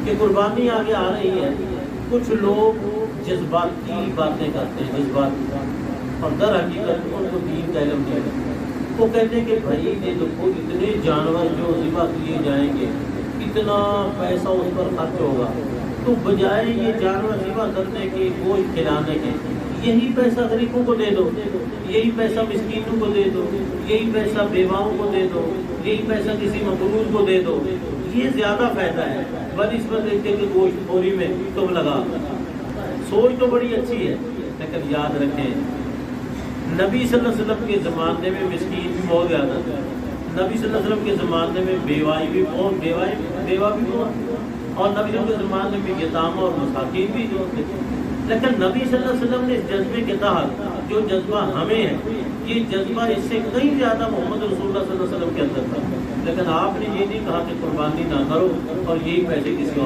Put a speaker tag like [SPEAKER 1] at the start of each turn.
[SPEAKER 1] کہ قربانی آگے آ رہی ہے، کچھ لوگ جذباتی باتیں کرتے ہیں، جذبات، اور در حقیقت ان کو دین کا علم نہیں ہے۔ وہ کہتے ہیں کہ بھائی یہ دیکھو اتنے جانور جو ذبح کیے جائیں گے، اتنا پیسہ اس پر خرچ ہوگا، تو بجائے یہ جانور ذبح کرنے کے، گوشت کھلانے کے، یہی پیسہ غریبوں کو دے دو، یہی پیسہ مسکینوں کو دے دو، یہی پیسہ بیواؤں کو دے دو، یہی پیسہ کسی مقروض کو دے دو، یہ زیادہ فائدہ ہے بنسبت اس کے کہ گوشت بوری میں تم لگا۔ سوچ تو بڑی اچھی ہے، لیکن یاد رکھیں نبی صلی اللہ علیہ وسلم کے زمانے میں مسکین بھی بہت زیادہ تھا، نبی صلی اللہ علیہ وسلم کے زمانے میں بیوہ بھی بہت، بیوہ بھی بہت، اور نبی صلی اللہ علیہ وسلم کے زمانے میں یتامى اور مساکین بھی جو تھے۔ لیکن نبی صلی اللہ علیہ وسلم نے اس جذبے کے تحت جو جذبہ ہمیں ہے، یہ جذبہ اس سے کئی زیادہ محمد رسول اللہ صلی اللہ علیہ وسلم کے اندر تھا، لیکن آپ نے یہ نہیں کہا کہ قربانی نہ کرو اور یہی پیسے کسی اور